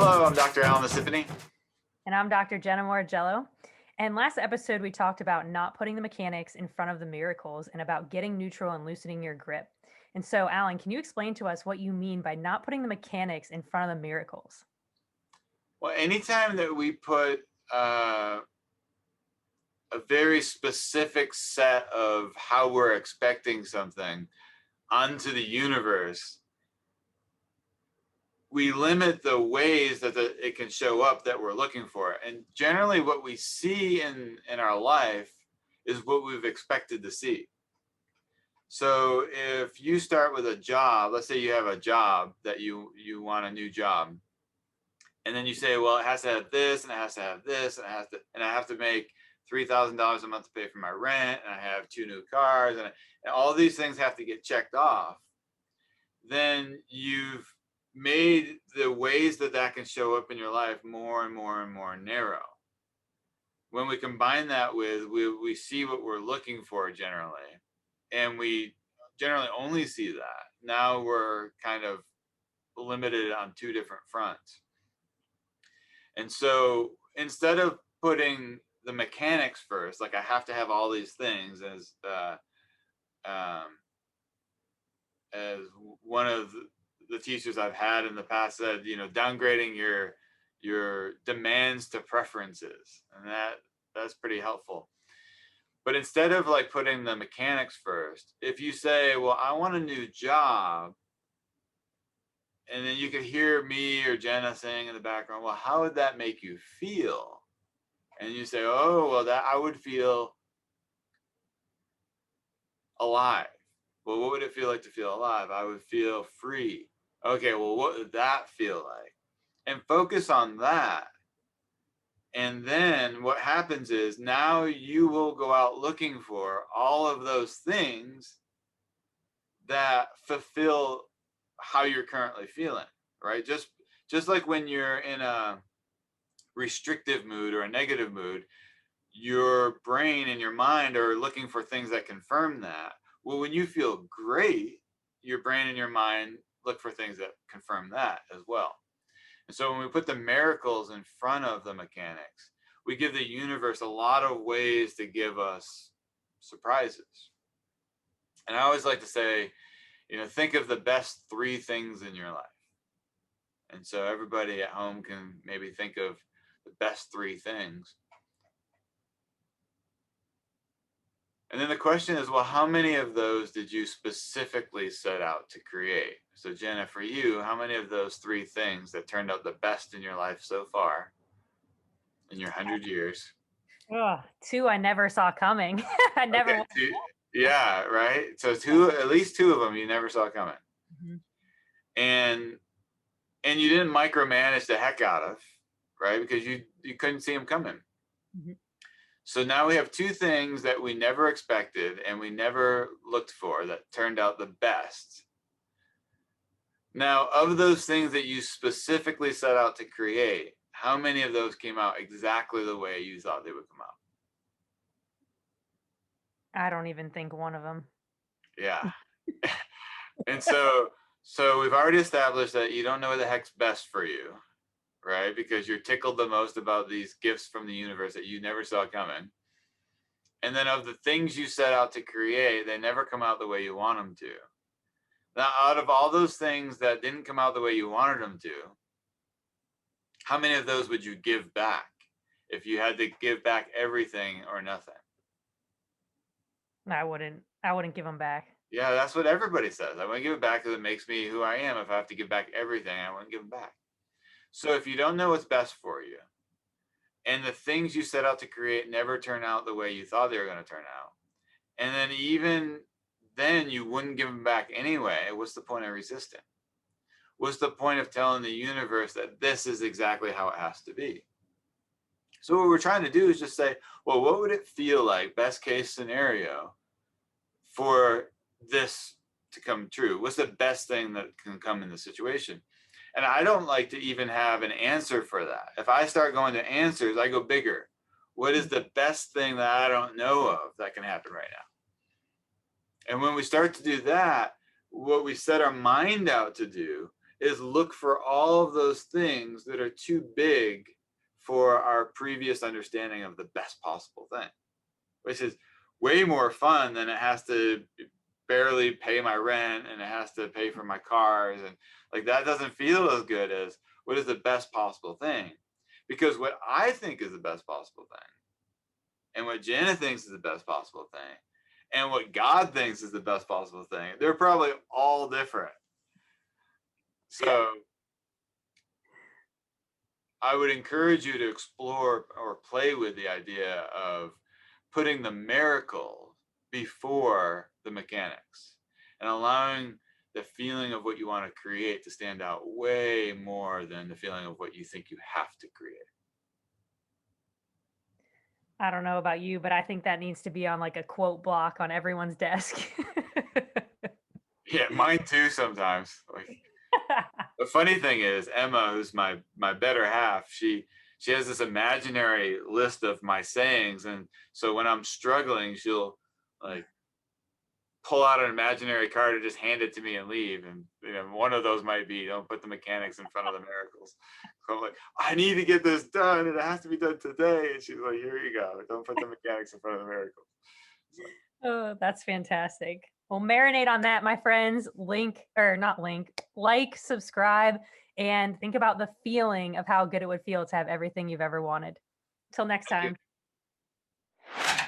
Hello, I'm Dr. Alan Mississippi. And I'm Dr. Jenna Moragello. And last episode, we talked about not putting the mechanics in front of the miracles and about getting neutral and loosening your grip. And so, Alan, can you explain to us what you mean by not putting the mechanics in front of the miracles? Well, anytime that we put a very specific set of how we're expecting something onto the universe, we limit the ways that it can show up that we're looking for. And generally what we see in our life is what we've expected to see. So if you start with a job, let's say you have a job that you want a new job, and then you say, well, it has to have this, and it has to have this, and I have to make $3,000 a month to pay for my rent, and I have 2 new cars, and all these things have to get checked off. Then you've made the ways that can show up in your life more and more and more narrow. When we combine that with, we see what we're looking for generally, and we generally only see that. Now we're kind of limited on 2 different fronts. And so instead of putting the mechanics first, like I have to have all these things, as one of the teachers I've had in the past said, downgrading your demands to preferences, and that's pretty helpful. But instead of like putting the mechanics first, if you say, well, I want a new job, and then you could hear me or Jenna saying in the background, well, how would that make you feel? And you say, oh, well, that I would feel alive. Well, what would it feel like to feel alive? I would feel free. Okay, well, what would that feel like? And focus on that. And then what happens is now you will go out looking for all of those things that fulfill how you're currently feeling, right? Just like when you're in a restrictive mood or a negative mood, your brain and your mind are looking for things that confirm that. Well, when you feel great, your brain and your mind look for things that confirm that as well. And so when we put the miracles in front of the mechanics, we give the universe a lot of ways to give us surprises. And I always like to say, think of the best 3 things in your life. And so everybody at home can maybe think of the best 3 things. And then the question is, well, how many of those did you specifically set out to create? So Jenna, for you, how many of those 3 things that turned out the best in your life so far in your 100 years? Oh, 2 I never saw coming. I never. Okay, yeah, right. So at least 2 of them you never saw coming. Mhm. And you didn't micromanage the heck out of, right? Because you couldn't see them coming. Mhm. So now we have 2 things that we never expected and we never looked for that turned out the best. Now, of those things that you specifically set out to create, how many of those came out exactly the way you thought they would come out? I don't even think one of them. Yeah. And so we've already established that you don't know what the heck's best for you, right? Because you're tickled the most about these gifts from the universe that you never saw coming. And then of the things you set out to create, they never come out the way you want them to. Now, out of all those things that didn't come out the way you wanted them to, how many of those would you give back if you had to give back everything or nothing? I wouldn't give them back. Yeah, that's what everybody says. I want to give it back because it makes me who I am. If I have to give back everything, I want to give them back. So if you don't know what's best for you, and the things you set out to create never turn out the way you thought they were going to turn out, and then even then you wouldn't give them back anyway, what's the point of resisting? What's the point of telling the universe that this is exactly how it has to be? So what we're trying to do is just say, well, what would it feel like, best case scenario, for this to come true? What's the best thing that can come in the situation? And I don't like to even have an answer for that. If I start going to answers, I go bigger. What is the best thing that I don't know of that can happen right now? And when we start to do that, what we set our mind out to do is look for all of those things that are too big for our previous understanding of the best possible thing, which is way more fun than it has to barely pay my rent and it has to pay for my cars. And like that doesn't feel as good as what is the best possible thing. Because what I think is the best possible thing, and what Jenna thinks is the best possible thing, and what God thinks is the best possible thing, they're probably all different. So I would encourage you to explore or play with the idea of putting the miracle before the mechanics and allowing the feeling of what you want to create to stand out way more than the feeling of what you think you have to create. I don't know about you, but I think that needs to be on like a quote block on everyone's desk. Yeah, mine too sometimes. Like the funny thing is Emma, who's my better half, she has this imaginary list of my sayings, and so when I'm struggling, she'll like pull out an imaginary card and just hand it to me and leave. And one of those might be, don't put the mechanics in front of the miracles. So I'm like, I need to get this done, and it has to be done today. And she's like, here you go. Don't put the mechanics in front of the miracles. So, Oh, that's fantastic. Well, marinate on that, my friends. Link or not link, like, subscribe, and think about the feeling of how good it would feel to have everything you've ever wanted. Till next thank you. time.